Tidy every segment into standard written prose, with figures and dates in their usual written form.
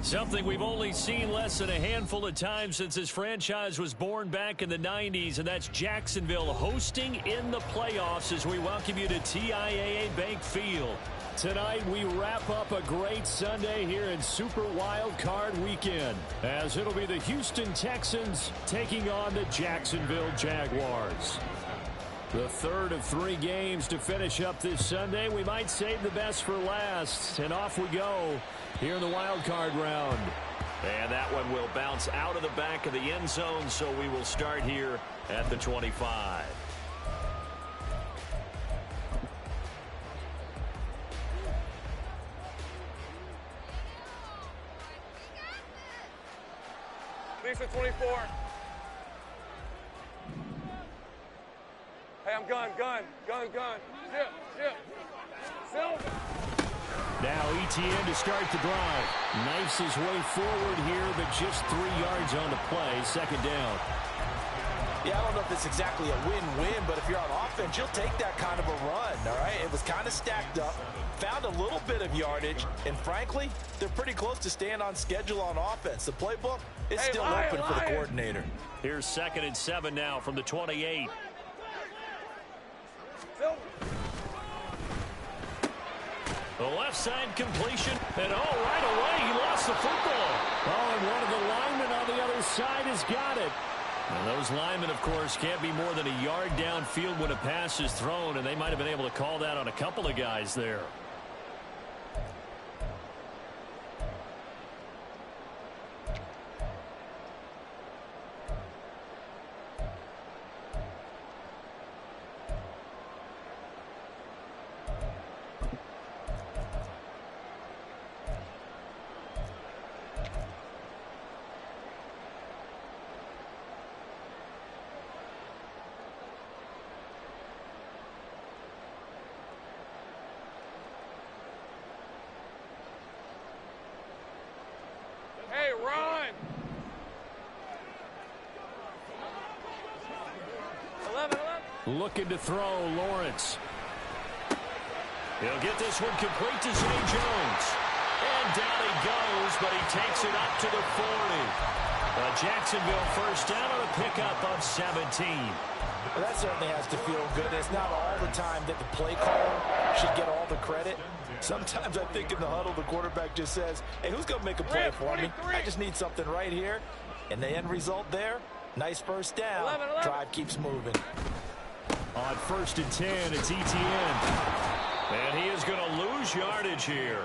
Something we've only seen less than a handful of times since this franchise was born back in the 90s, and that's Jacksonville hosting in the playoffs as we welcome you to TIAA Bank Field. Tonight, we wrap up a great Sunday here in Super Wild Card Weekend, as it'll be the Houston Texans taking on the Jacksonville Jaguars. The third of 3 games to finish up this Sunday. We might save the best for last, and off we go here in the wild card round. And that one will bounce out of the back of the end zone, so we will start here at the 25. Lisa 24. Hey, I'm gun. Ship. Silver. Now ETN to start the drive. Knifes his way forward here, but just 3 yards on the play. Second down. Yeah, I don't know if it's exactly a win-win, but if you're on offense, you'll take that kind of a run, all right? It was kind of stacked up, found a little bit of yardage, and frankly, they're pretty close to staying on schedule on offense. The playbook is still open for the coordinator. Here's 2nd and 7 now from the 28. The left side completion, and right away he lost the football. And one of the linemen on the other side has got it. And those linemen, of course, can't be more than a yard downfield when a pass is thrown, and they might have been able to call that on a couple of guys there. Hey, run! 11. Looking to throw, Lawrence. He'll get this one complete to Zay Jones. And down he goes, but he takes it up to the 40. A Jacksonville first down on a pickup of 17. Well, that certainly has to feel good. It's not all the time that the play caller should get all the credit. Sometimes I think in the huddle, the quarterback just says, hey, who's going to make a play for me? I just need something right here. And the end result there, nice first down. 11. Drive keeps moving. On 1st and 10, it's ETN. And he is going to lose yardage here.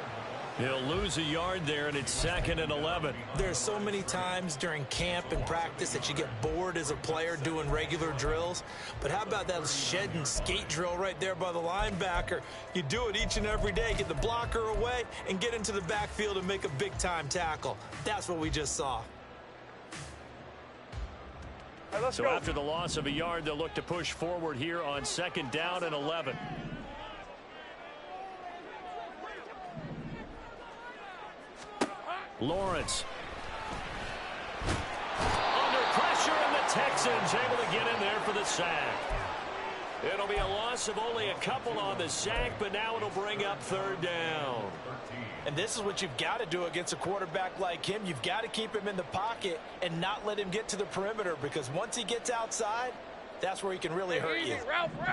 He'll lose a yard there, and it's 2nd and 11. There's so many times during camp and practice that you get bored as a player doing regular drills. But how about that shed and skate drill right there by the linebacker? You do it each and every day. Get the blocker away and get into the backfield and make a big-time tackle. That's what we just saw. Hey, let's so go. After the loss of a yard, they'll look to push forward here on 2nd down and 11. Lawrence. Under pressure, and the Texans able to get in there for the sack. It'll be a loss of only a couple on the sack, but now it'll bring up 3rd down. And this is what you've got to do against a quarterback like him. You've got to keep him in the pocket and not let him get to the perimeter, because once he gets outside, that's where he can really hurt you.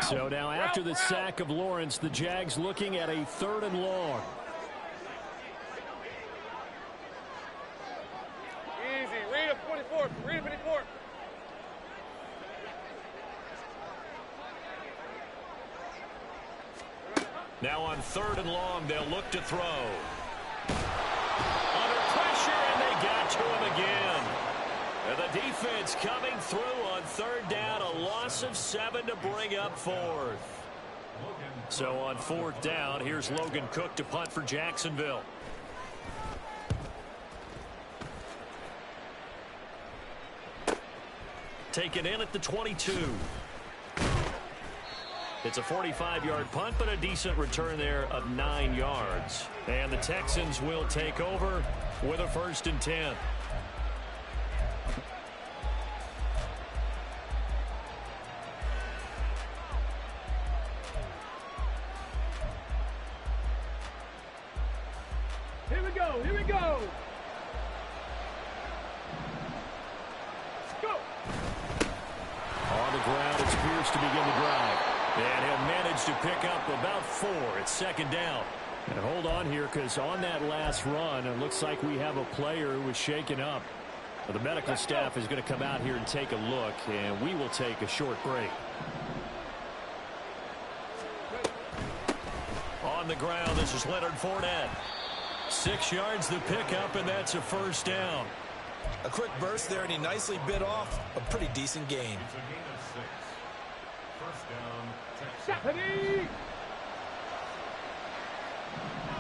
So now after the sack of Lawrence, the Jags looking at a 3rd and long. Read a 44. Read a 54. Now on 3rd and long, they'll look to throw. Under pressure, and they got to him again. And the defense coming through on 3rd down, a loss of 7 to bring up 4th. So on 4th down, here's Logan Cook to punt for Jacksonville. Taken in at the 22. It's a 45-yard punt, but a decent return there of 9 yards. And the Texans will take over with a 1st and 10. Here we go. Here we go. Go. On the ground, it's Pierce to begin the drive. And he'll manage to pick up about 4. It's 2nd down. And hold on here, because on that last run, it looks like we have a player who was shaken up. The medical staff is going to come out here and take a look, and we will take a short break. On the ground, this is Leonard Fournette. 6 yards the pickup, and that's a 1st down. A quick burst there, and he nicely bit off a pretty decent gain. Ready.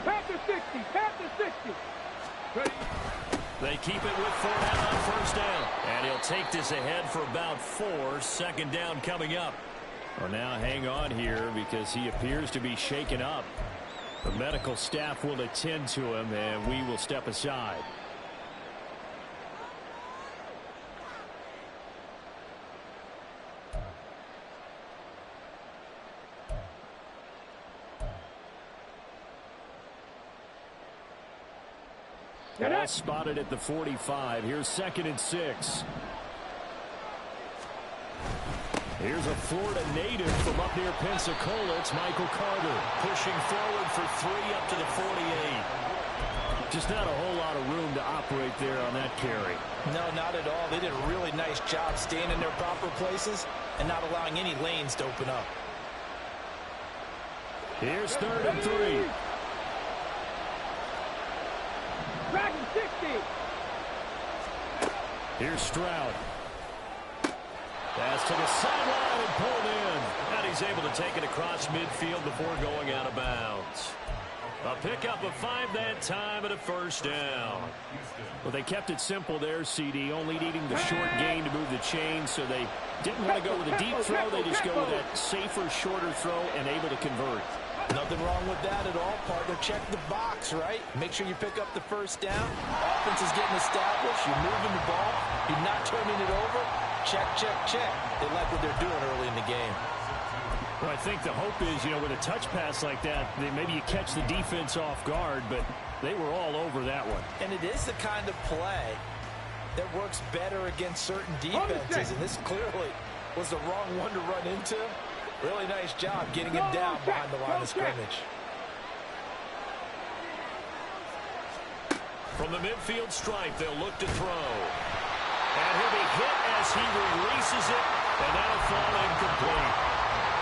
Pat to 60. Pat to 60. Ready. They keep it with Fournette on 1st down. And he'll take this ahead for about 4. 2nd down coming up. Well, now hang on here because he appears to be shaken up. The medical staff will attend to him, and we will step aside. Ball spotted at the 45. Here's 2nd and 6. Here's a Florida native from up near Pensacola. It's Michael Carter pushing forward for 3 up to the 48. Just not a whole lot of room to operate there on that carry. No, not at all. They did a really nice job staying in their proper places and not allowing any lanes to open up. Here's 3rd and 3. Back to 60. Here's Stroud. Pass to the sideline and pulled in. And he's able to take it across midfield before going out of bounds. A pickup of 5 that time and a 1st down. Well, they kept it simple there, CD, only needing the short gain to move the chain, so they didn't want to go with a deep throw. They just go with that safer, shorter throw and able to convert. Nothing wrong with that at all, partner. Check the box, right? Make sure you pick up the 1st down. Offense is getting established. You're moving the ball. You're not turning it over. Check, check, check. They like what they're doing early in the game. Well, I think the hope is, with a touch pass like that, maybe you catch the defense off guard, but they were all over that one. And it is the kind of play that works better against certain defenses, and this clearly was the wrong one to run into. Really nice job getting him down behind the line of scrimmage. From the midfield stripe, they'll look to throw. And he'll be hit as he releases it, and that'll fall incomplete.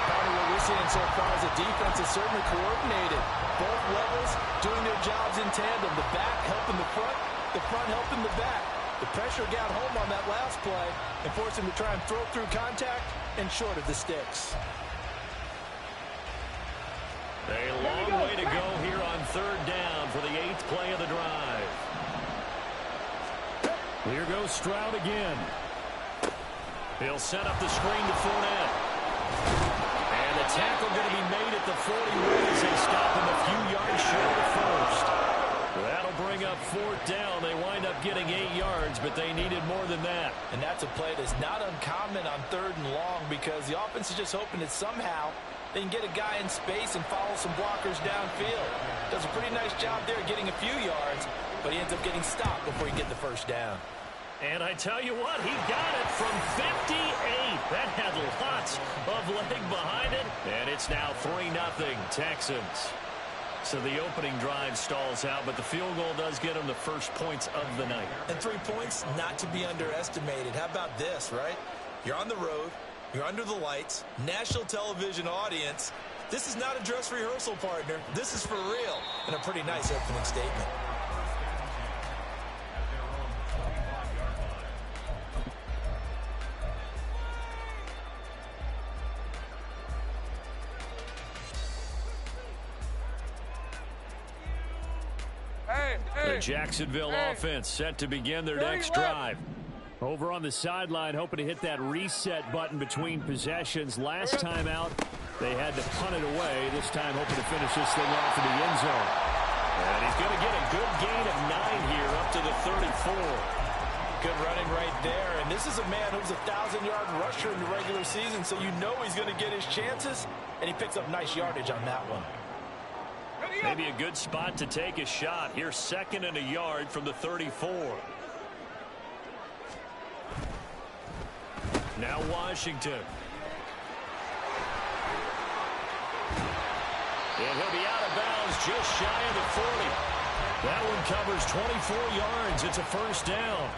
Partner, what we're seeing so far is the defense is certainly coordinated. Both levels doing their jobs in tandem. The back helping the front helping the back. The pressure got home on that last play and forced him to try and throw through contact and short of the sticks. A long way to go here on 3rd down for the 8th play of the drive. Here goes Stroud again. He'll set up the screen to Fournette. And the tackle going to be made at the 41 as they stop him a few yards short of 1st. That'll bring up 4th down. They wind up getting 8 yards, but they needed more than that. And that's a play that's not uncommon on 3rd and long because the offense is just hoping that somehow they can get a guy in space and follow some blockers downfield. Does a pretty nice job there getting a few yards, but he ends up getting stopped before he gets the 1st down. And I tell you what, he got it from 58. That had lots of leg behind it. And it's now 3-0 Texans. So the opening drive stalls out, but the field goal does get them the first points of the night. And 3 points not to be underestimated. How about this, right? You're on the road. You're under the lights. National television audience. This is not a dress rehearsal, partner. This is for real. And a pretty nice opening statement. Jacksonville offense set to begin their next drive. Over on the sideline, hoping to hit that reset button between possessions. Last time out, they had to punt it away. This time, hoping to finish this thing off in the end zone. And he's going to get a good gain of 9 here up to the 34. Good running right there. And this is a man who's a 1,000-yard rusher in the regular season, so you know he's going to get his chances, and he picks up nice yardage on that one. Maybe a good spot to take a shot. Here's 2nd and a yard from the 34. Now Washington. And he'll be out of bounds just shy of the 40. That one covers 24 yards. It's a first down.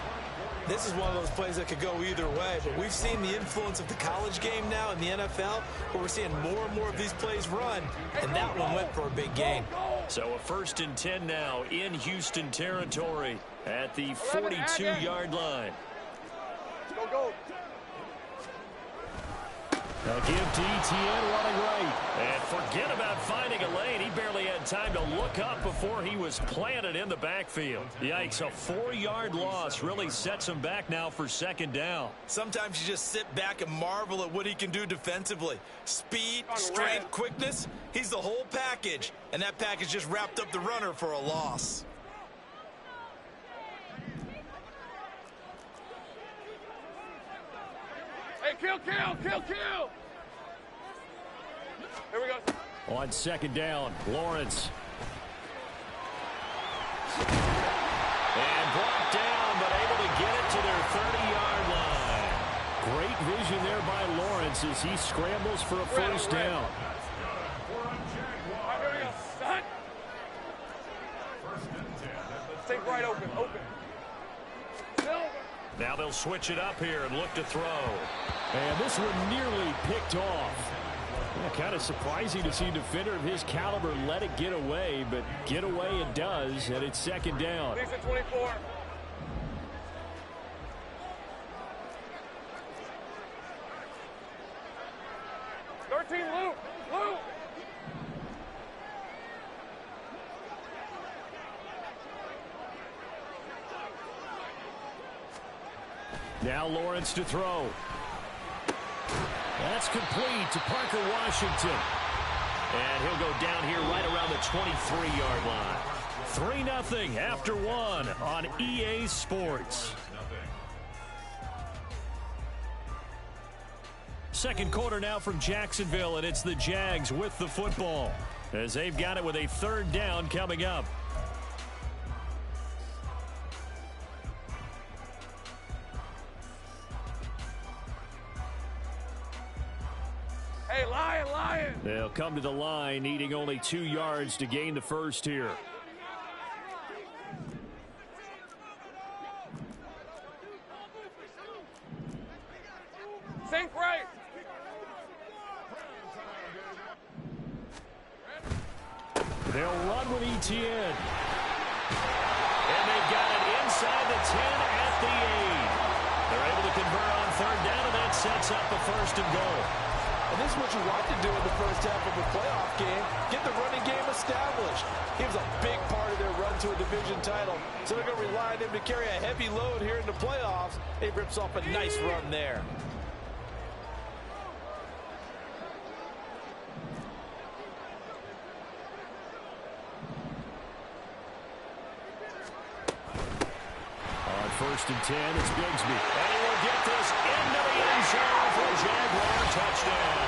This is one of those plays that could go either way, but we've seen the influence of the college game now in the NFL, where we're seeing more and more of these plays run, and that one went for a big gain. So a 1st and 10 now in Houston territory at the 42-yard line. Go. They'll give to Etienne running right. And forget about finding a lane. He barely had time to look up before he was planted in the backfield. Yikes, a 4-yard loss really sets him back now for 2nd down. Sometimes you just sit back and marvel at what he can do defensively. Speed, strength, quickness, he's the whole package. And that package just wrapped up the runner for a loss. Hey, kill. Here we go. On 2nd down, Lawrence. And brought down, but able to get it to their 30-yard line. Great vision there by Lawrence as he scrambles for a first down. Here we go. Set. Take right open. Now they'll switch it up here and look to throw. And this one nearly picked off. Yeah, kind of surprising to see a defender of his caliber let it get away, but get away it does, and it's 2nd down. 24. Luke. Now Lawrence to throw. That's complete to Parker Washington. And he'll go down here right around the 23-yard line. 3-0 after 1 on EA Sports. Second quarter now from Jacksonville, and it's the Jags with the football as they've got it with a 3rd down coming up. Hey, Lion. They'll come to the line, needing only 2 yards to gain the first here. Sink right. They'll run with Etienne. And they've got it inside the 10 at the 8. They're able to convert on 3rd down, and that sets up a 1st and goal. And this is what you want to do in the first half of a playoff game. Get the running game established. He was a big part of their run to a division title. So they're going to rely on him to carry a heavy load here in the playoffs. He rips off a nice run there. On 1st and 10, it's Bigsby. And he will get this into the end zone for a Jaguar touchdown.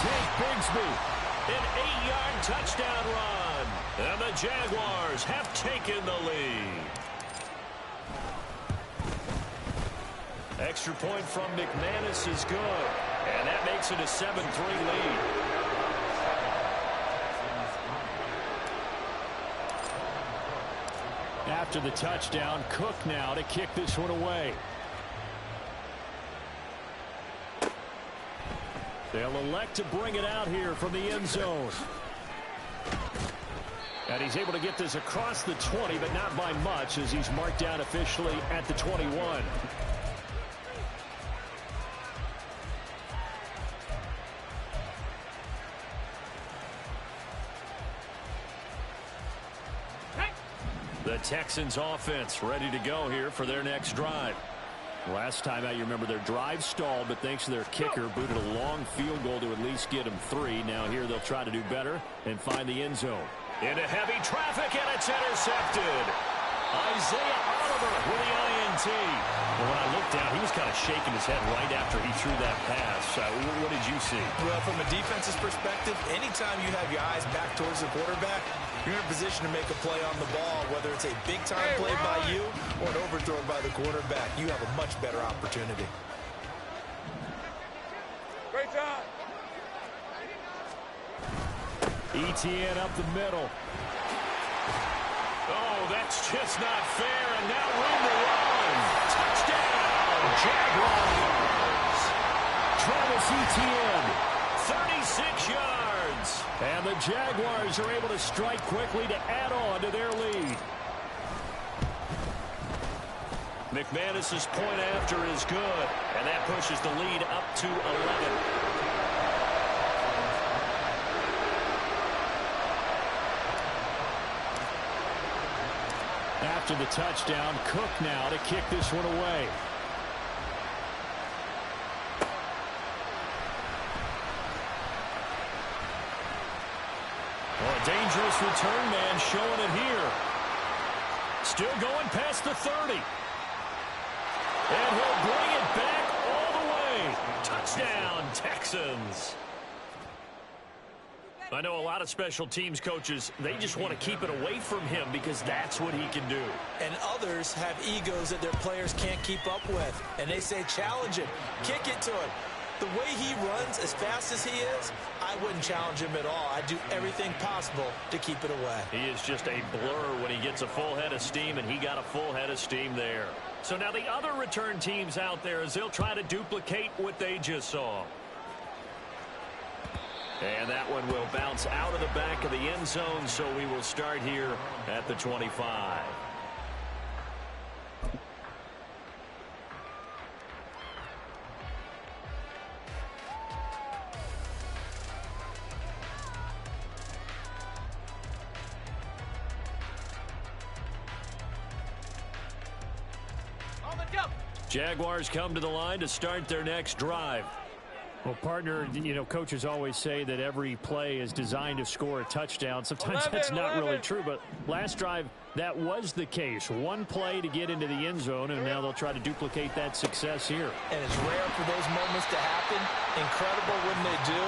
Take Bigsby, an 8-yard touchdown run. And the Jaguars have taken the lead. Extra point from McManus is good. And that makes it a 7-3 lead. After the touchdown, Cook now to kick this one away. They'll elect to bring it out here from the end zone. And he's able to get this across the 20, but not by much, as he's marked down officially at the 21. The Texans offense ready to go here for their next drive. Last time out, you remember their drive stalled, but thanks to their kicker, booted a long field goal to at least get them 3. Now here they'll try to do better and find the end zone. Into heavy traffic, and it's intercepted. Isaiah Oliver with the INT. Well, when I looked down, he was kind of shaking his head right after he threw that pass. What did you see? Well, from a defense's perspective, anytime you have your eyes back towards the quarterback, you're in a position to make a play on the ball, whether it's a big-time play by you or an overthrow by the quarterback. You have a much better opportunity. Great job. ETN up the middle. Oh, that's just not fair, and now room to run. Touchdown, Jaguars. Travis Etienne, 36 yards. And the Jaguars are able to strike quickly to add on to their lead. McManus's point after is good, and that pushes the lead up to 11. After the touchdown, Cook now to kick this one away. Well, a dangerous return man showing it here. Still going past the 30. And he'll bring it back all the way. Touchdown, Texans. I know a lot of special teams coaches, they just want to keep it away from him because that's what he can do. And others have egos that their players can't keep up with. And they say, challenge him, kick it to him. The way he runs as fast as he is, I wouldn't challenge him at all. I'd do everything possible to keep it away. He is just a blur when he gets a full head of steam, and he got a full head of steam there. So now the other return teams out there, as they'll try to duplicate what they just saw. And that one will bounce out of the back of the end zone, so we will start here at the 25. Jaguars come to the line to start their next drive. Well, partner, you know, coaches always say that every play is designed to score a touchdown. Sometimes that's not really true, but last drive, that was the case. One play to get into the end zone, and now they'll try to duplicate that success here. And it's rare for those moments to happen. Incredible when they do.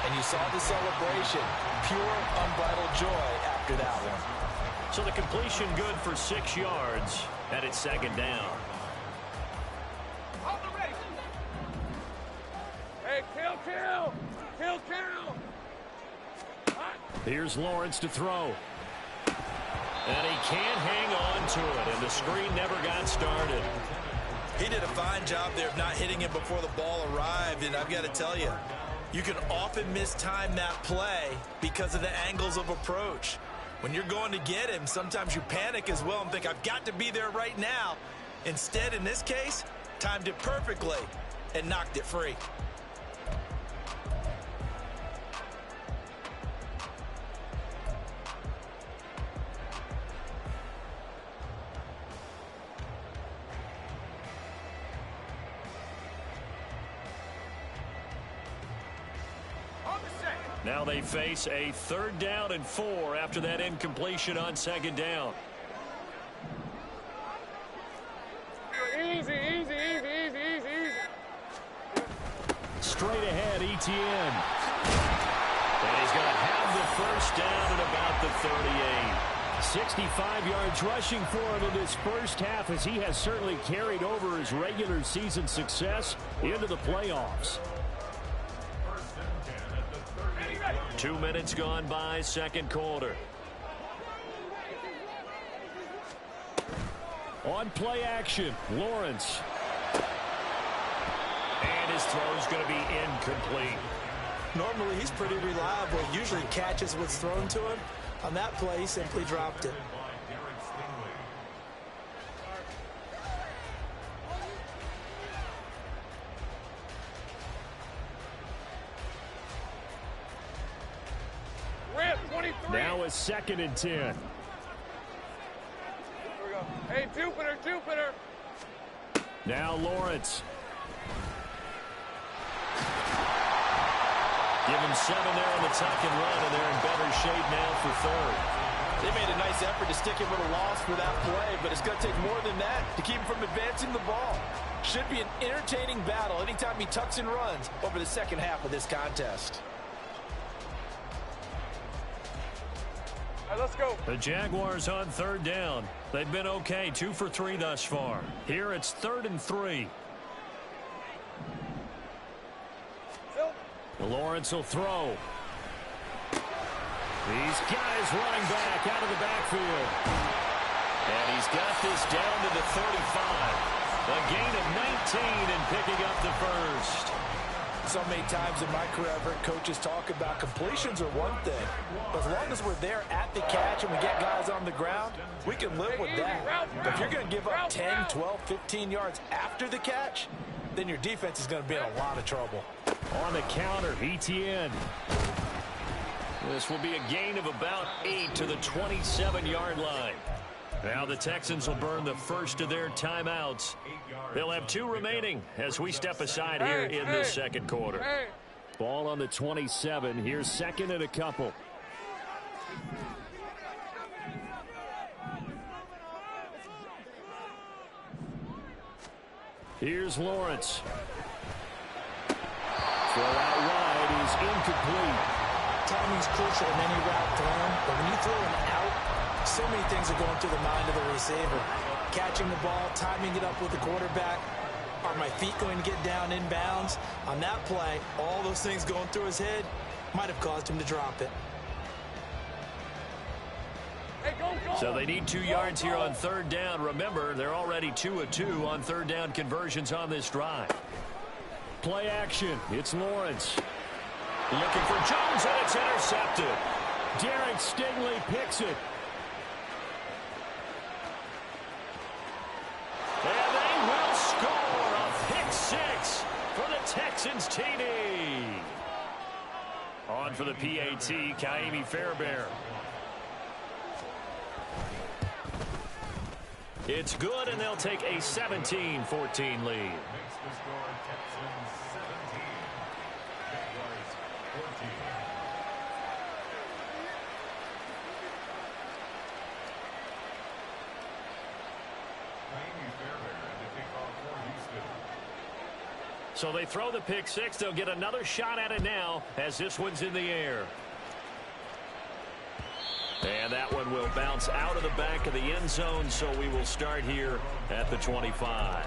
And you saw the celebration. Pure, unbridled joy after that one. So the completion good for 6 yards, and it's second down. Hey, kill. Here's Lawrence to throw. And he can't hang on to it, and the screen never got started. He did a fine job there of not hitting him before the ball arrived, and I've got to tell you, you can often mistime that play because of the angles of approach. When you're going to get him, sometimes you panic as well and think, I've got to be there right now. Instead, in this case, timed it perfectly and knocked it free. Now they face a 3rd down and 4 after that incompletion on 2nd down. Easy. Straight ahead, ETN. And he's going to have the first down at about the 38. 65 yards rushing for him in this first half, as he has certainly carried over his regular season success into the playoffs. 2 minutes gone by, second quarter. On play action, Lawrence. And his throw's going to be incomplete. Normally, he's pretty reliable. He usually catches what's thrown to him. On that play, he simply dropped it. Rip, 23. Now a 2nd and 10. Hey, Jupiter, Jupiter. Now Lawrence. Give him 7 there on the tuck and run, and they're in better shape now for third. They made a nice effort to stick him with a loss for that play, but it's going to take more than that to keep him from advancing the ball. Should be an entertaining battle anytime he tucks and runs over the second half of this contest. All right, let's go. The Jaguars on third down. They've been okay, 2 for 3 thus far. Here it's 3rd and 3. Lawrence will throw. He's got his running back out of the backfield. And he's got this down to the 35. A gain of 19 and picking up the first. So many times in my career, I've heard coaches talk about completions are one thing. But as long as we're there at the catch and we get guys on the ground, we can live with that. But if you're going to give up 10, 12, 15 yards after the catch, then your defense is going to be in a lot of trouble. On the counter, ETN. This will be a gain of about 8 to the 27-yard line. Now the Texans will burn the first of their timeouts. They'll have 2 remaining as we step aside here in the second quarter. Ball on the 27. Here's 2nd and a couple. Here's Lawrence. Throw out wide is incomplete. Timing's crucial in any route thrown, but when you throw an out, so many things are going through the mind of the receiver. Catching the ball, timing it up with the quarterback. Are my feet going to get down in bounds? On that play, all those things going through his head might have caused him to drop it. Hey, go, go. So they need 2 yards here on third down. Remember, they're already 2 of 2 on third down conversions on this drive. Play action. It's Lawrence. Looking for Jones, and it's intercepted. Derek Stingley picks it. And they will score a pick 6 for the Texans TD. On for the PAT, Kaimi Fairbairn. It's good, and they'll take a 17-14 lead. So they throw the pick 6. They'll get another shot at it now as this one's in the air. And that one will bounce out of the back of the end zone, so we will start here at the 25.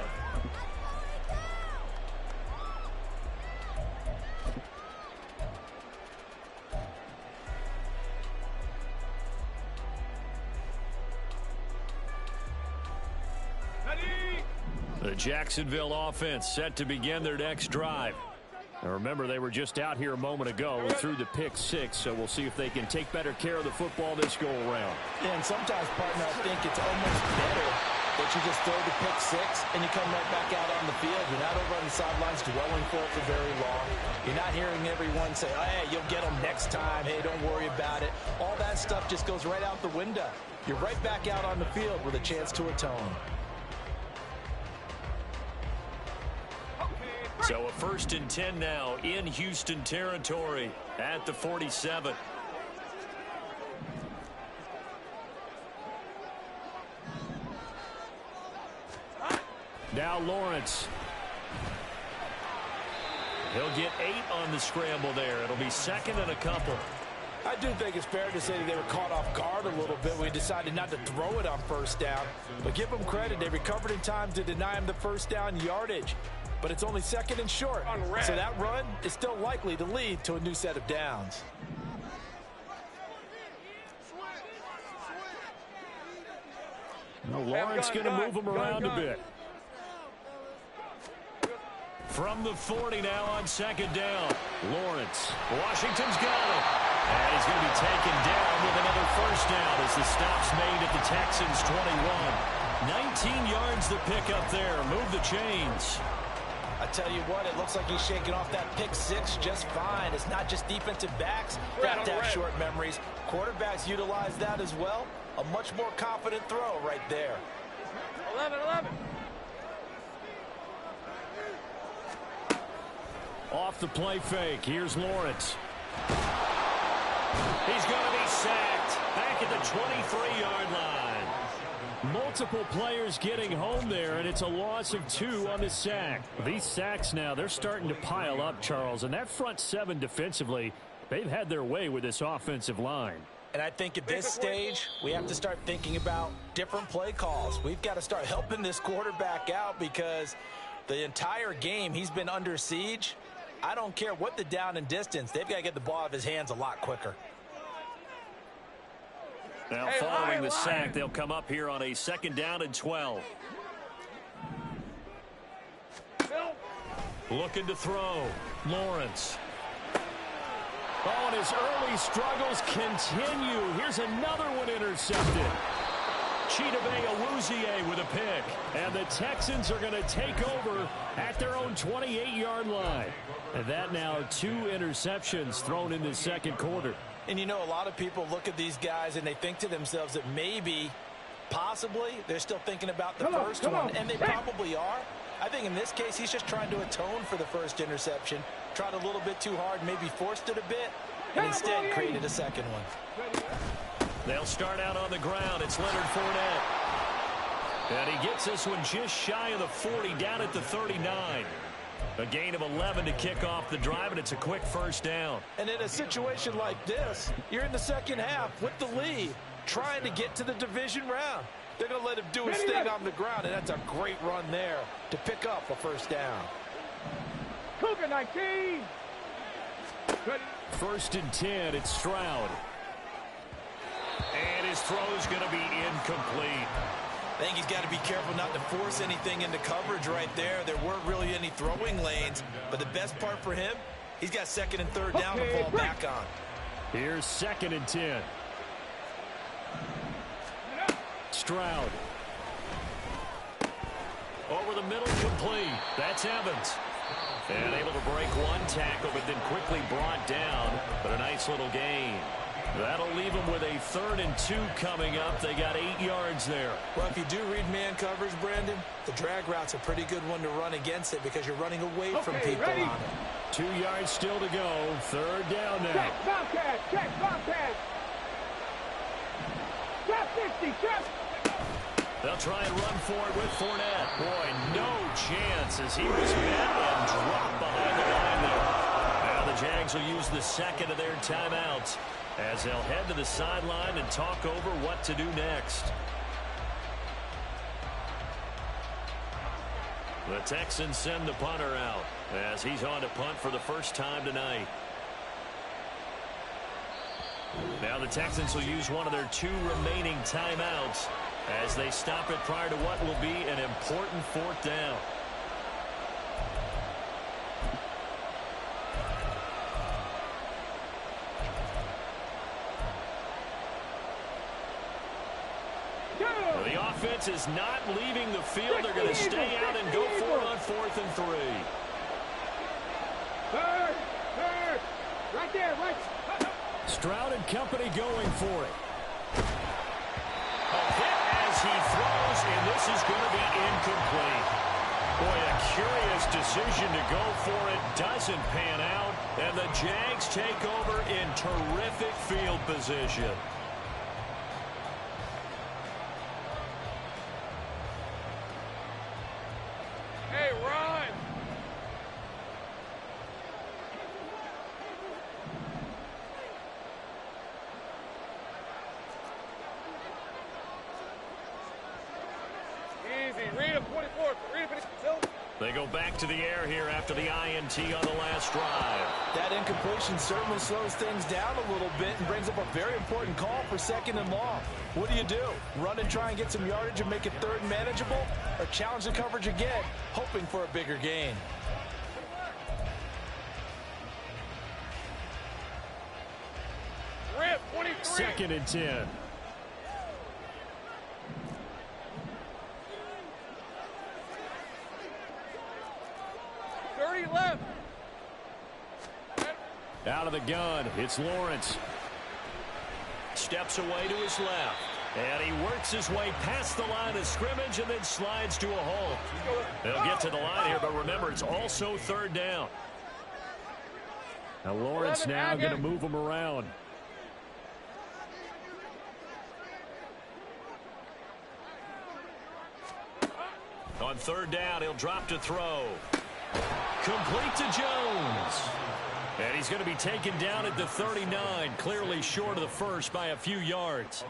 The Jacksonville offense set to begin their next drive. Now remember, they were just out here a moment ago through the pick 6, so we'll see if they can take better care of the football this go around. Yeah, and sometimes, partner, I think it's almost better that you just throw the pick 6 and you come right back out on the field. You're not over on the sidelines dwelling for it for very long. You're not hearing everyone say, oh, hey, you'll get them next time. Hey, don't worry about it. All that stuff just goes right out the window. You're right back out on the field with a chance to atone. So a 1st and 10 now in Houston territory at the 47. Now Lawrence. He'll get 8 on the scramble there. It'll be 2nd and a couple. I do think it's fair to say that they were caught off guard a little bit when we decided not to throw it on 1st down. But give them credit. They recovered in time to deny him the 1st down yardage. But it's only 2nd and short. So that run is still likely to lead to a new set of downs. Well, Lawrence going to move him around a bit. From the 40 now on 2nd down. Lawrence. Washington's got it. And he's going to be taken down with another 1st down as the stop's made at the Texans 21. 19 yards to pick up there. Move the chains. I tell you what, it looks like he's shaking off that pick 6 just fine. It's not just defensive backs that have to have short memories. Quarterbacks utilize that as well. A much more confident throw right there. 11. Off the play fake. Here's Lawrence. He's going to be sacked back at the 23-yard line. Multiple players getting home there, and it's a loss of 2 on the sack. These sacks now, they're starting to pile up, Charles, and that front 7 defensively, they've had their way with this offensive line. And I think at this stage, we have to start thinking about different play calls. We've got to start helping this quarterback out because the entire game he's been under siege. I don't care what the down and distance. They've got to get the ball out of his hands a lot quicker. Now following the sack, they'll come up here on a 2nd down and 12. Looking to throw. Lawrence. Oh, and his early struggles continue. Here's another one intercepted. Chidobe with a pick. And the Texans are going to take over at their own 28-yard line. And that now 2 interceptions thrown in the 2nd quarter. And you know, a lot of people look at these guys and they think to themselves that maybe, possibly, they're still thinking about the first one. And they probably are. I think in this case, he's just trying to atone for the first interception. Tried a little bit too hard, maybe forced it a bit, and instead created a 2nd one. They'll start out on the ground. It's Leonard Fournette. And he gets this one just shy of the 40, down at the 39. A gain of 11 to kick off the drive, and it's a quick 1st down. And in a situation like this, you're in the 2nd half with the lead, trying to get to the division round. They're going to let him do his thing on the ground, and that's a great run there to pick up a 1st down. Cougar 19. 1st and 10, it's Stroud. And his throw's going to be incomplete. I think he's got to be careful not to force anything into coverage right there. There weren't really any throwing lanes, but the best part for him, he's got 2nd and 3rd down to fall back on. Here's 2nd and 10. Stroud. Over the middle, complete. That's Evans. And able to break 1 tackle, but then quickly brought down. But a nice little gain. That'll leave them with a 3rd and 2 coming up. They got 8 yards there. Well, if you do read man coverage, Brandon, the drag route's a pretty good one to run against it because you're running away from people on it. 2 yards still to go. 3rd down now. Check, Bobcat. Check, Bobcat. Check 50. Check. They'll try and run for it with Fournette. Boy, no chance as he was met and dropped behind the line there. Now the Jags will use the 2nd of their timeouts as they'll head to the sideline and talk over what to do next. The Texans send the punter out as he's on to punt for the 1st time tonight. Now the Texans will use one of their 2 remaining timeouts as they stop it prior to what will be an important 4th down. Well, the offense is not leaving the field. They're going to stay out and go for it on 4th and 3. 3rd. Right there, right. Stroud and company going for it. A hit as he throws, and this is going to be incomplete. Boy, a curious decision to go for it. Doesn't pan out, and the Jags take over in terrific field position. Hey, run. Easy. Read him, 24. Read him. They go back to the air here after the INT on the last drive. That incompletion certainly slows things down a little bit and brings up a very important call for 2nd and long. What do? Run and try and get some yardage and make it 3rd manageable, or challenge the coverage again, hoping for a bigger gain? Rip, 23. 2nd and 10. Left. Out of the gun, it's Lawrence. Steps away to his left. And he works his way past the line of scrimmage and then slides to a halt. They'll get to the line here, but remember, it's also third down. Now Lawrence now going to move him around. On third down, he'll drop to throw. Complete to Jones. And he's going to be taken down at the 39, clearly short of the first by a few yards.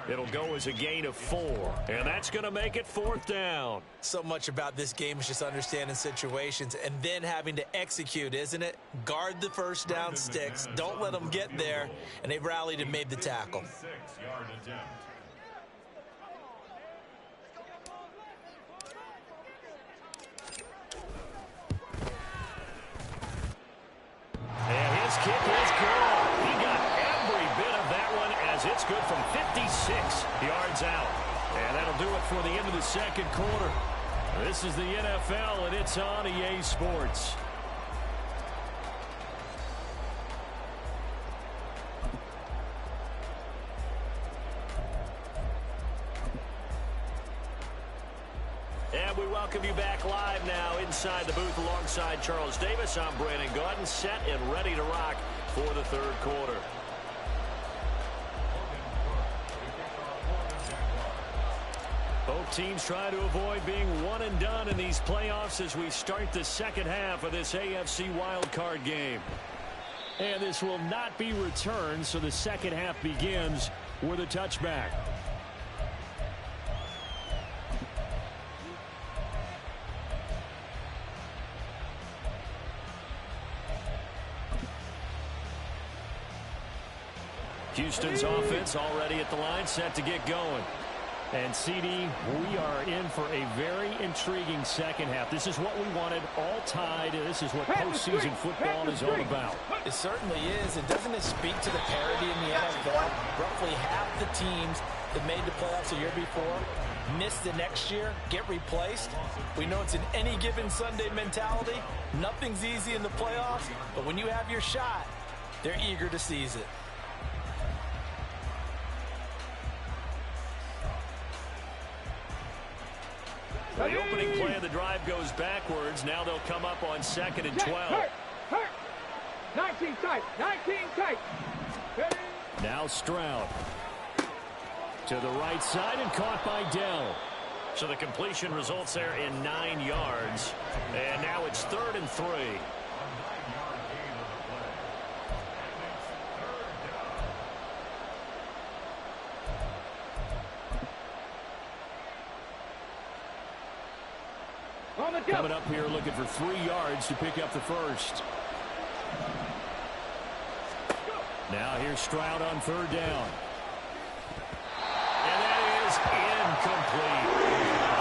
It'll go as a gain of 4, and that's going to make it fourth down. So much about this game is just understanding situations and then having to execute, isn't it? Guard the first down sticks. Don't let them get there, and they rallied and made the tackle. And his kick is good. He got every bit of that one as it's good from 56 yards out. And that'll do it for the end of the second quarter. This is the NFL, and it's on EA Sports. And we welcome you back live now inside the booth alongside Charles Davis. I'm Brandon Gaudin, set and ready to rock for the third quarter. Both teams try to avoid being one and done in these playoffs as we start the second half of this AFC wildcard game. And this will not be returned, so the second half begins with a touchback. Houston's offense already at the line, set to get going. And CD, we are in for a very intriguing second half. This is what we wanted, all tied. This is what postseason football is all about. It certainly is. And doesn't it speak to the parity in the NFL? Roughly half the teams that made the playoffs a year before miss the next year, get replaced. We know it's an any given Sunday mentality. Nothing's easy in the playoffs, but when you have your shot, they're eager to seize it. The opening play of the drive goes backwards. Now they'll come up on 2nd and 12. 19 tight. 19 tight. Now Stroud. To the right side and caught by Dell. So the completion results there in 9 yards. And now it's 3rd and 3. Coming up here looking for 3 yards to pick up the first. Now here's Stroud on 3rd down. And that is incomplete.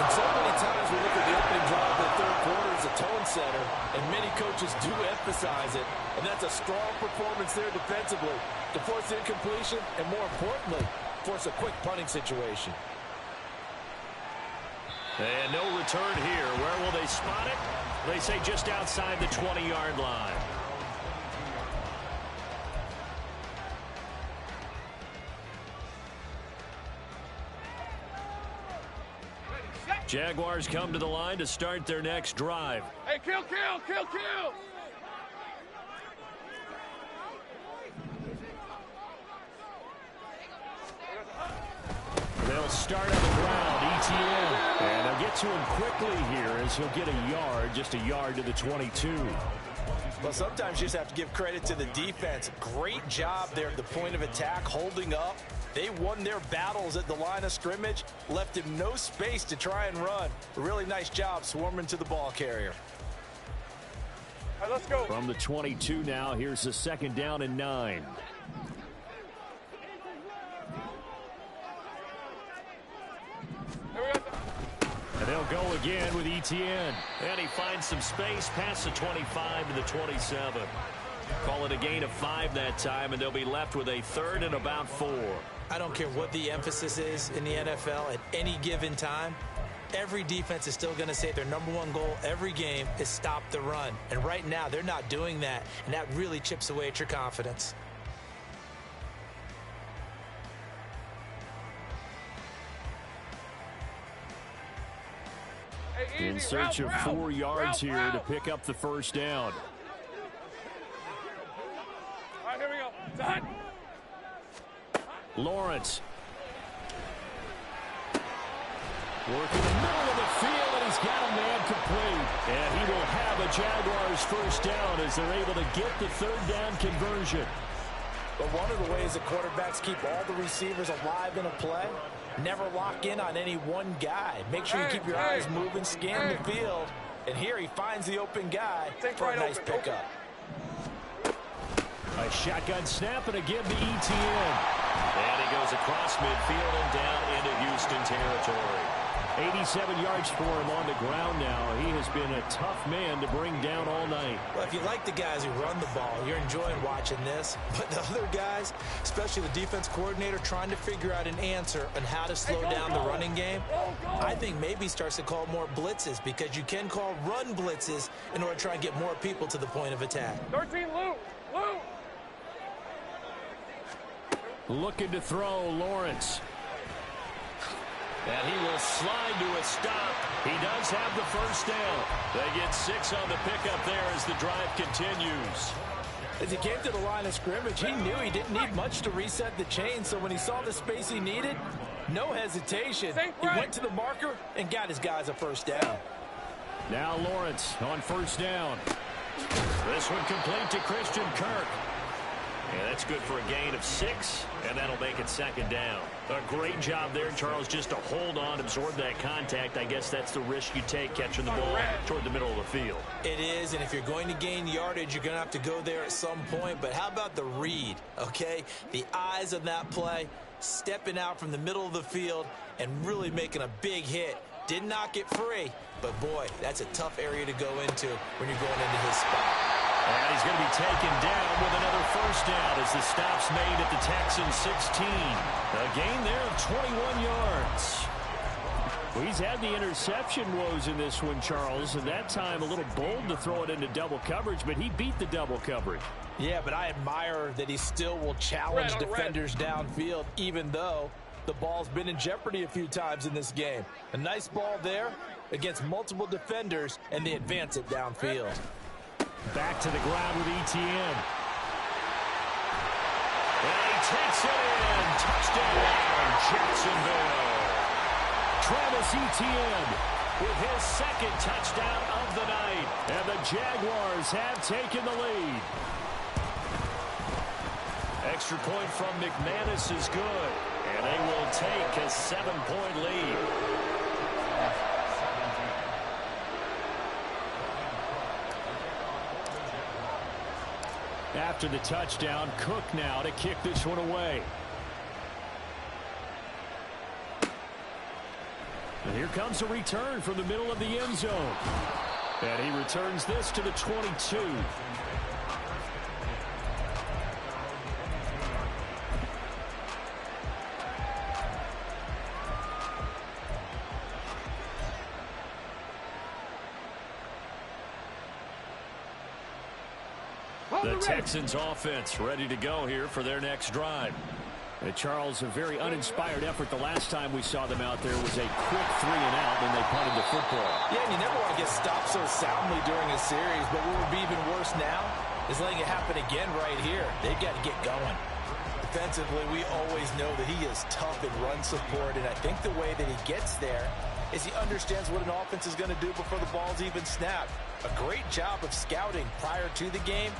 And so many times we look at the opening drive of the third quarter as a tone setter, and many coaches do emphasize it. And that's a strong performance there defensively to force incompletion and, more importantly, force a quick punting situation. And no return here. Where will they spot it? They say just outside the 20-yard line. Jaguars come to the line to start their next drive. Hey, kill. They'll start on the ground, ETN. And they'll get to him quickly here as he'll get a yard, just a yard to the 22. Well, sometimes you just have to give credit to the defense. Great job there at the point of attack, holding up. They won their battles at the line of scrimmage, left him no space to try and run. A really nice job swarming to the ball carrier. All right, let's go. From the 22 now, here's the 2nd down and 9. And they'll go again with ETN. And he finds some space past the 25 to the 27. Call it a gain of 5 that time, and they'll be left with a 3rd and about 4. I don't care what the emphasis is in the NFL at any given time. Every defense is still going to say their #1 goal every game is stop the run. And right now, they're not doing that, and that really chips away at your confidence. In search of 4 yards here to pick up the first down. All right, here we go. Done. Lawrence. Working the middle of the field, and he's got a man complete. And he will have a Jaguars first down as they're able to get the third down conversion. But one of the ways the quarterbacks keep all the receivers alive in a play, never lock in on any one guy. Make sure you keep your eyes moving, scan the field. And here he finds the open guy for a nice pickup. A shotgun snap, and again the ETN. And he goes across midfield and down into Houston territory. 87 yards for him on the ground now. He has been a tough man to bring down all night. Well, if you like the guys who run the ball, you're enjoying watching this. But the other guys, especially the defense coordinator, trying to figure out an answer on how to slow down the running game, I think maybe starts to call more blitzes, because you can call run blitzes in order to try and get more people to the point of attack. 13, Lou. Looking to throw, Lawrence. And he will slide to a stop. He does have the first down. They get 6 on the pickup there as the drive continues. As he came to the line of scrimmage, he knew he didn't need much to reset the chain. So when he saw the space he needed, no hesitation. He went to the marker and got his guys a first down. Now Lawrence on first down. This one complete to Christian Kirk. And that's good for a gain of 6, and that'll make it second down. A great job there, Charles, just to hold on, absorb that contact. I guess that's the risk you take catching the ball toward the middle of the field. It is, and if you're going to gain yardage, you're going to have to go there at some point. But how about the read, okay? The eyes of that play, stepping out from the middle of the field and really making a big hit. Did not get free, but boy, that's a tough area to go into when you're going into his spot. And he's going to be taken down with another first down as the stop's made at the Texans 16. A gain there of 21 yards. Well, he's had the interception woes in this one, Charles, and that time a little bold to throw it into double coverage, but he beat the double coverage. Yeah, but I admire that he still will challenge defenders downfield, even though the ball's been in jeopardy a few times in this game. A nice ball there against multiple defenders, and they advance it downfield. Back to the ground with ETN. And he takes it in. Touchdown, Jacksonville. Travis Etienne with his second touchdown of the night. And the Jaguars have taken the lead. Extra point from McManus is good. And they will take a 7-point lead. After the touchdown, Cook now to kick this one away. And here comes a return from the middle of the end zone. And he returns this to the 22. The Texans offense ready to go here for their next drive. And Charles, a very uninspired effort the last time we saw them out there was a quick 3-and-out when they punted the football. Yeah, and you never want to get stopped so soundly during a series, but what would be even worse now is letting it happen again right here. They've got to get going. Defensively, we always know that he is tough in run support, and I think the way that he gets there is he understands what an offense is going to do before the ball's even snapped. A great job of scouting prior to the game,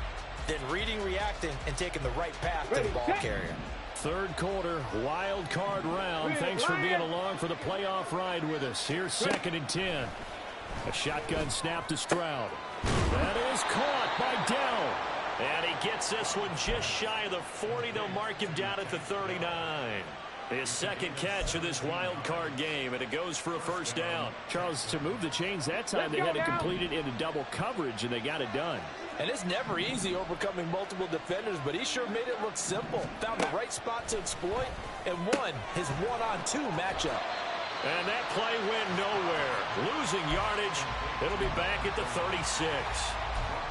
then reading, reacting, and taking the right path to the ball carrier. Third quarter, wild card round. Thanks for being along for the playoff ride with us. Here's 2nd and 10. A shotgun snap to Stroud. That is caught by Dell. And he gets this one just shy of the 40. They'll mark him down at the 39. His second catch of this wild card game, and it goes for a first down. Charles, to move the chains that time, they had to complete it into double coverage, and they got it done. And it's never easy overcoming multiple defenders, but he sure made it look simple. Found the right spot to exploit and won his one-on-2 matchup. And that play went nowhere. Losing yardage. It'll be back at the 36.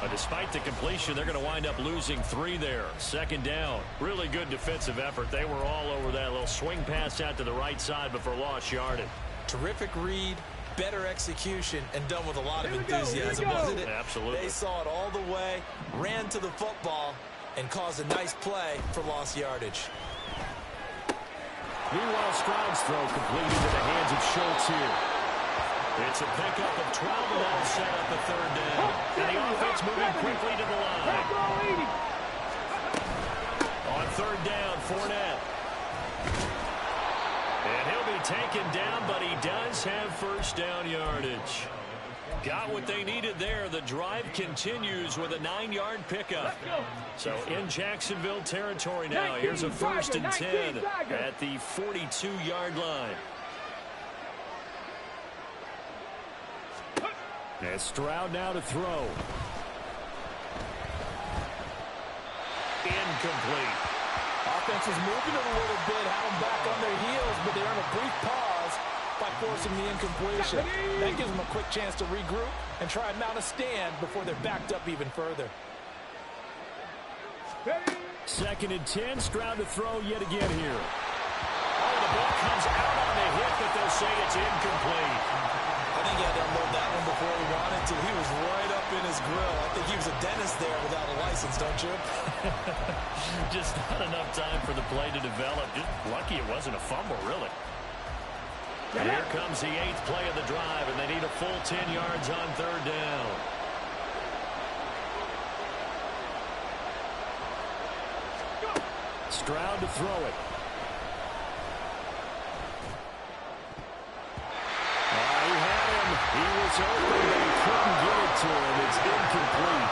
Despite the completion, they're going to wind up losing 3 there. Second down. Really good defensive effort. They were all over that little swing pass out to the right side before lost yardage. Terrific read, better execution and done with a lot of enthusiasm, wasn't it? Absolutely. They saw it all the way, ran to the football, and caused a nice play for lost yardage. Meanwhile, Stroud's throw completed into the hands of Schultz here. It's a pickup of 12, and that'll set up a third down. And the offense moving quickly to the line. On third down, Fournette. And he'll be taken down, but he does have first down yardage. Got what they needed there. The drive continues with a 9-yard pickup. So in Jacksonville territory now. Here's a 1st and 10 at the 42-yard line. And Stroud now to throw. Incomplete. Offense is moving it a little bit, had them back on their heels, but they earn a brief pause by forcing the incompletion. That gives them a quick chance to regroup and try and mount a stand before they're backed up even further. 2nd and 10, Stroud to throw yet again here. Oh, the ball comes out on the hit, but they'll say it's incomplete. I think he had to unload that one before he wanted to. He was right up in his grill. I think he was a dentist there without a license, don't you? Just not enough time for the play to develop. Just lucky it wasn't a fumble, really. And here comes the 8th play of the drive, and they need a full 10 yards on third down. Stroud to throw it. He had him. He was open, but he couldn't get it to him. It's incomplete.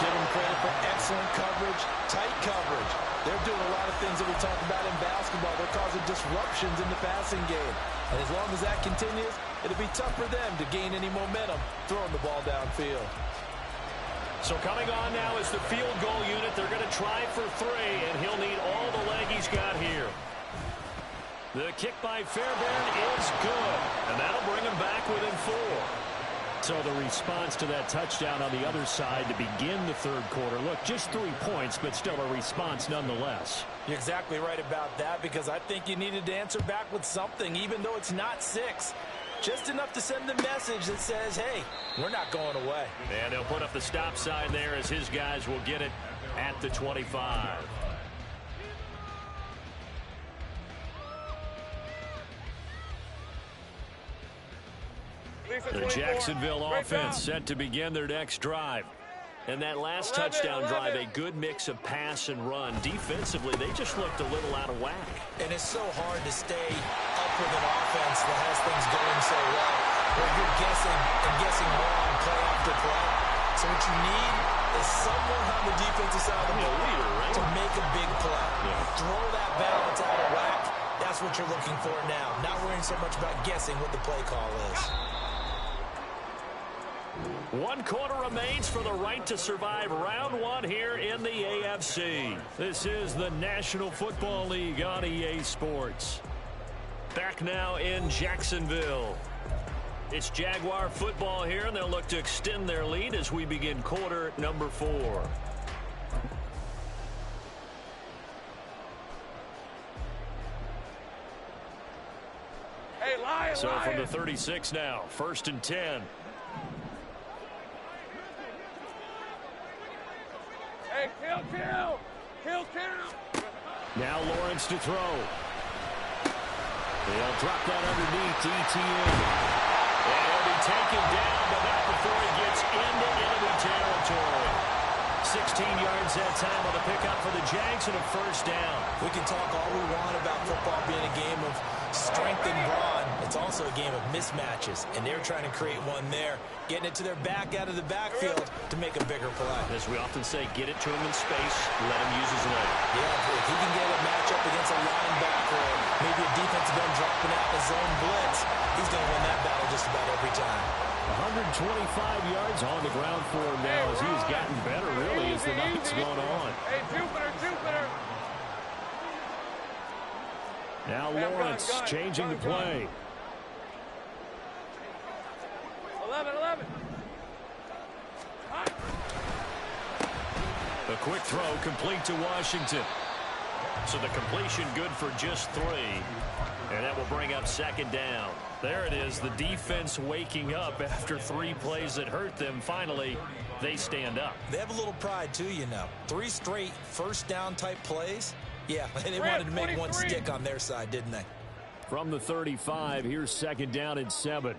Give them credit for excellent coverage, tight coverage. They're doing a lot of things that we talk about in basketball. They're causing disruptions in the passing game. And as long as that continues, it'll be tough for them to gain any momentum throwing the ball downfield. So coming on now is the field goal unit. They're going to try for 3, and he'll need all the leg he's got here. The kick by Fairbairn is good, and that'll bring him back within 4. So the response to that touchdown on the other side to begin the third quarter. Look, just 3 points, but still a response nonetheless. You're exactly right about that, because I think you needed to answer back with something, even though it's not 6. Just enough to send the message that says, hey, we're not going away. And they'll put up the stop sign there as his guys will get it at the 25. The Jacksonville offense set to begin their next drive. And that last touchdown drive, a good mix of pass and run. Defensively, they just looked a little out of whack. And it's so hard to stay up with an offense that has things going so well, where you're guessing and guessing wrong play after play. So what you need is someone on the defensive side of the ball to make a big play. Throw that balance out of whack. That's what you're looking for now. Not worrying so much about guessing what the play call is. 1 quarter remains for the right to survive round 1 here in the AFC. This is the National Football League on EA Sports. Back now in Jacksonville. It's Jaguar football here, and they'll look to extend their lead as we begin quarter number 4. Hey, Lion, So from the 36 now, 1st and 10. Hey, kill. Now Lawrence to throw. They'll drop that underneath to ETN. And he'll be taken down, but not before he gets into enemy territory. 16 yards that time on the pickup for the Jags and a first down. We can talk all we want about football being a game of strength and brawn. It's also a game of mismatches, and they're trying to create one there, getting it to their back out of the backfield to make a bigger play. As we often say, get it to him in space, let him use his leg. Yeah, if he can get a matchup against a linebacker or maybe a defensive end dropping out the zone blitz, he's going to win that battle just about every time. 125 yards on the ground for him now as he's gotten better, really, as the night's gone on. Hey, Jupiter. Now Lawrence changing the play. 11. A quick throw complete to Washington. So the completion good for just 3. And that will bring up second down. There it is, the defense waking up after 3 plays that hurt them. Finally, they stand up. They have a little pride, too, you know. 3 straight first-down type plays. Yeah, they wanted to make one stick on their side, didn't they? From the 35, here's second down and 7.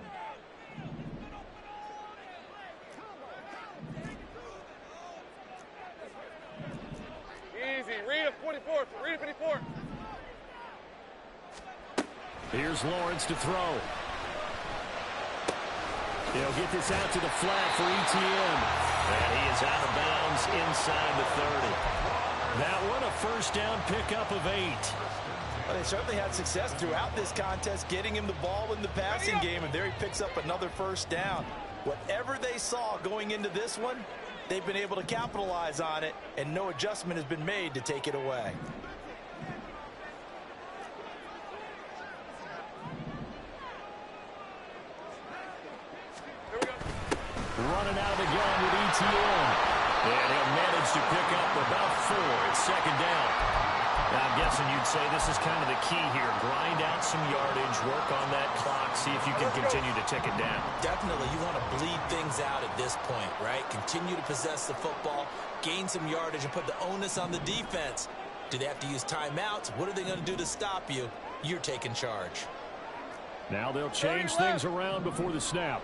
Easy. Read a 44. Read a 54. Here's Lawrence to throw. He'll get this out to the flat for Etienne. And he is out of bounds inside the 30. That one a first down pickup of 8. Well, they certainly had success throughout this contest getting him the ball in the passing game, and there he picks up another first down. Whatever they saw going into this one, they've been able to capitalize on it, and no adjustment has been made to take it away. Running out of the gun with Etienne. And he'll manage to pick up about 4. It's second down. Now, I'm guessing you'd say this is kind of the key here. Grind out some yardage, work on that clock, see if you can continue to tick it down. Definitely, you want to bleed things out at this point, right? Continue to possess the football, gain some yardage, and put the onus on the defense. Do they have to use timeouts? What are they going to do to stop you? You're taking charge. Now they'll change things around before the snap.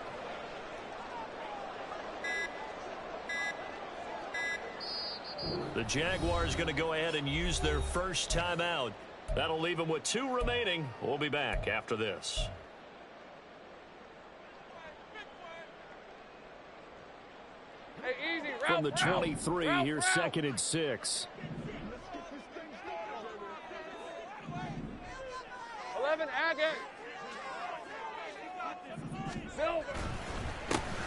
The Jaguars going to go ahead and use their first timeout. That'll leave them with 2 remaining. We'll be back after this. Hey, easy. From the 23, here's second and 6. 11, Agate. Silver.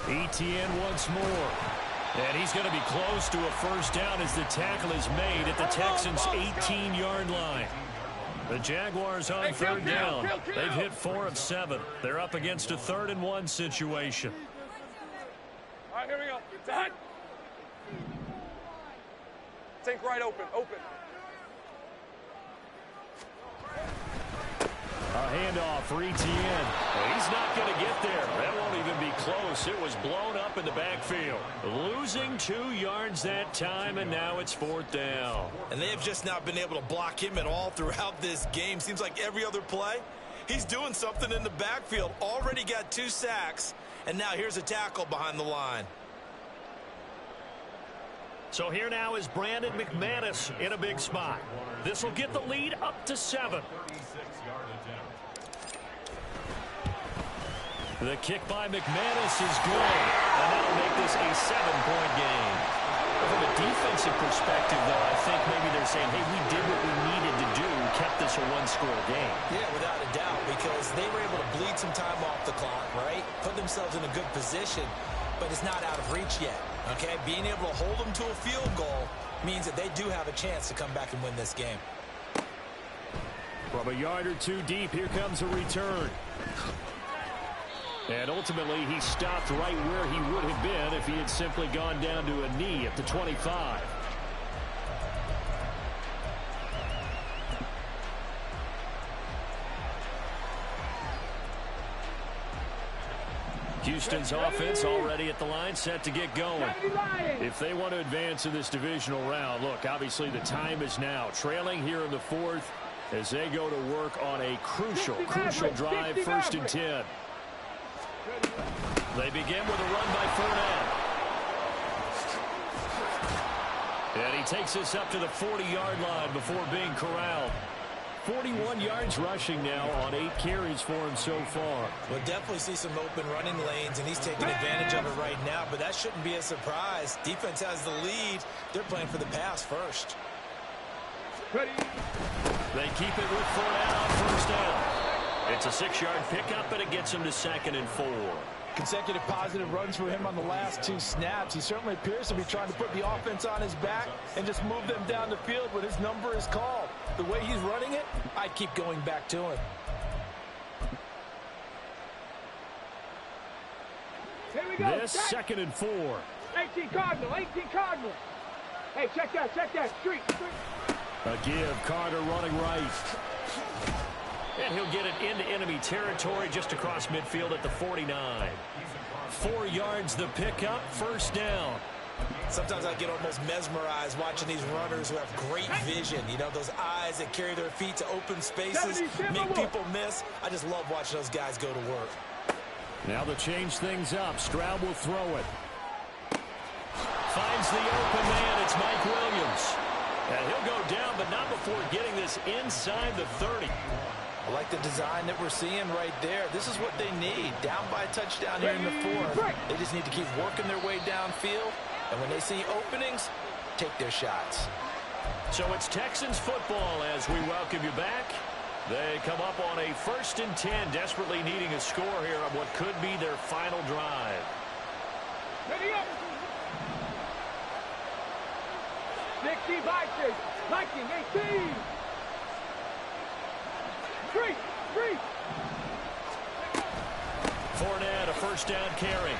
Etienne once more. And he's going to be close to a first down as the tackle is made at the Texans' 18-yard line. The Jaguars on third down. They've hit 4 of 7. They're up against a 3rd and 1 situation. All right, here we go. Done. Take right open. A handoff for Etienne. Well, he's not going to get there. That won't even be close. It was blown up in the backfield. Losing 2 yards that time, and now it's 4th down. And they have just not been able to block him at all throughout this game. Seems like every other play, he's doing something in the backfield. Already got 2 sacks, and now here's a tackle behind the line. So here now is Brandon McManus in a big spot. This will get the lead up to 7. The kick by McManus is good, and that'll make this a 7-point game. From a defensive perspective, though, I think maybe they're saying, hey, we did what we needed to do, kept this a 1-score game. Yeah, without a doubt, because they were able to bleed some time off the clock, right? Put themselves in a good position, but it's not out of reach yet, okay? Being able to hold them to a field goal means that they do have a chance to come back and win this game. From a yard or 2 deep, here comes a return. And ultimately, he stopped right where he would have been if he had simply gone down to a knee at the 25. Houston's offense already at the line, set to get going. If they want to advance in this divisional round, look, obviously the time is now. Trailing here in the 4th as they go to work on a crucial drive, 1st and 10. They begin with a run by Fournette. And he takes this up to the 40-yard line before being corralled. 41 yards rushing now on 8 carries for him so far. We'll definitely see some open running lanes, and he's taking advantage of it right now, but that shouldn't be a surprise. Defense has the lead. They're playing for the pass first. They keep it with Fournette on first down. It's a 6-yard pickup, and it gets him to 2nd and 4. Consecutive positive runs for him on the last 2 snaps. He certainly appears to be trying to put the offense on his back and just move them down the field when his number is called. The way he's running it, I'd keep going back to him. Here we go. This 2nd and 4. 18 Cardinal. Hey, check that. Street. A give, Carter running right. And he'll get it into enemy territory just across midfield at the 49. 4 yards the pickup, first down. Sometimes I get almost mesmerized watching these runners who have great vision. You know, those eyes that carry their feet to open spaces, make people miss. I just love watching those guys go to work. Now to change things up, Stroud will throw it. Finds the open man, it's Mike Williams. And he'll go down, but not before getting this inside the 30. I like the design that we're seeing right there. This is what they need. Down by a touchdown here in the 4th. They just need to keep working their way downfield. And when they see openings, take their shots. So it's Texans football as we welcome you back. They come up on a 1st and 10, desperately needing a score here on what could be their final drive. Ready up. 60 by 6. Liking 18. 3. Fournette, a first down carry.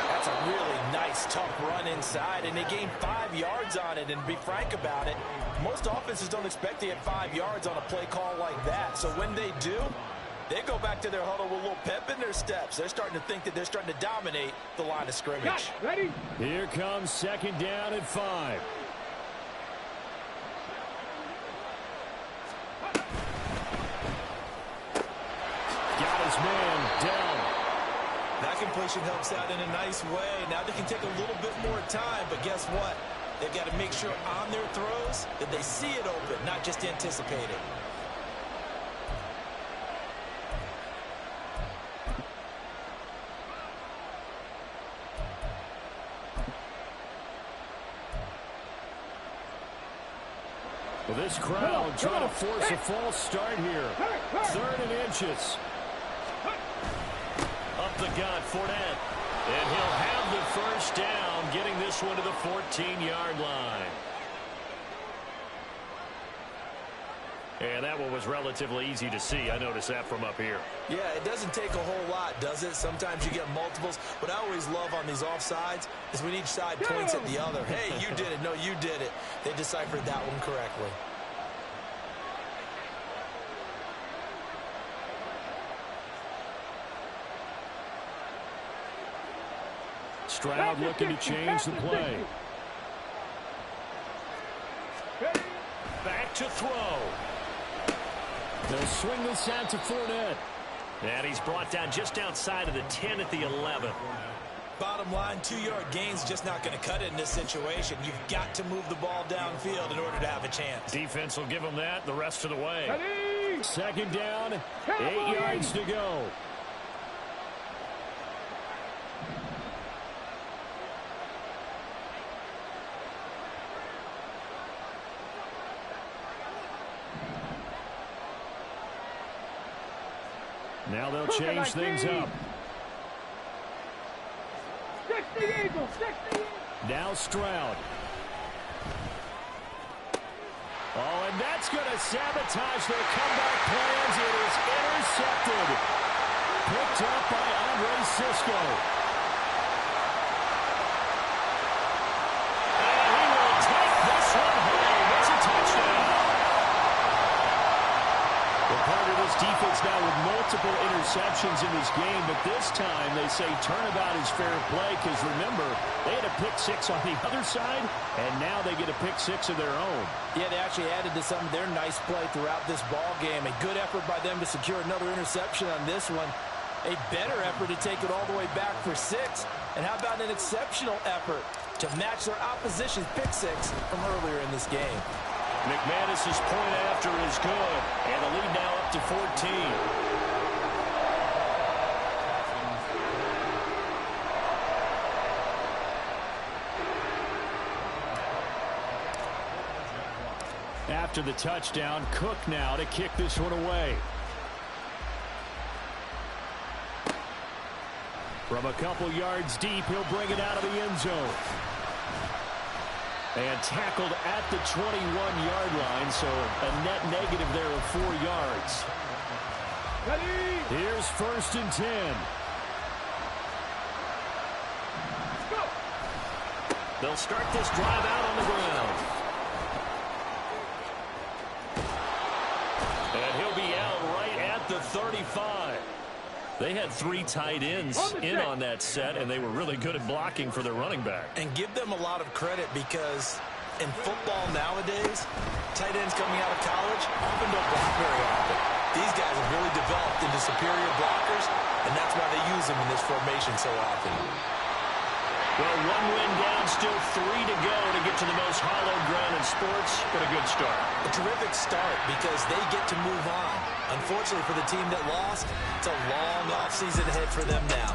That's a really nice, tough run inside, and they gained 5 yards on it. And to be frank about it, most offenses don't expect to get 5 yards on a play call like that. So when they do, they go back to their huddle with a little pep in their steps. They're starting to think that they're starting to dominate the line of scrimmage. Ready? Here comes 2nd down and 5. Got his man down. That completion helps out in a nice way. Now they can take a little bit more time, but guess what? They've got to make sure on their throws that they see it open, not just anticipate it. Well, this crowd trying to force a false start here. 3rd and inches. Up the gut, Fournette. And he'll have the first down, getting this one to the 14-yard line. And that one was relatively easy to see. I noticed that from up here. Yeah, it doesn't take a whole lot, does it? Sometimes you get multiples. What I always love on these offsides is when each side points at the other. Hey, you did it. No, you did it. They deciphered that one correctly. Stroud looking to change the play. Back to throw. They'll swing this out to Fournette. And he's brought down just outside of the 10 at the 11. Bottom line, 2-yard gain's just not going to cut it in this situation. You've got to move the ball downfield in order to have a chance. Defense will give them that the rest of the way. 2nd down, 8 yards to go. Now they'll change things up. 60 Eagles, 60. Now Stroud. Oh, and that's going to sabotage their comeback plans. It is intercepted. Picked up by Andre Cisco. And he will take this one home. It's a touchdown. Well, part of this defense now with multiple interceptions in this game, but this time they say turnabout is fair play because, remember, they had a pick 6 on the other side, and now they get a pick 6 of their own. Yeah, they actually added to some of their nice play throughout this ball game. A good effort by them to secure another interception on this one. A better effort to take it all the way back for 6. And how about an exceptional effort to match their opposition's pick 6 from earlier in this game? McManus's point after is good, and the lead now up to 14. After the touchdown, Cook now to kick this one away. From a couple yards deep, he'll bring it out of the end zone. And tackled at the 21-yard line, so a net negative there of 4 yards. Ready? Here's 1st and 10. Go. They'll start this drive out on the ground. And he'll be out right at the 35. They had 3 tight ends in on that set, and they were really good at blocking for their running back. And give them a lot of credit because in football nowadays, tight ends coming out of college often don't block very often. These guys have really developed into superior blockers, and that's why they use them in this formation so often. Well, 1 win down, still 3 to go to get to the most hallowed ground in sports, but a good start. A terrific start because they get to move on. Unfortunately for the team that lost, it's a long offseason ahead for them now.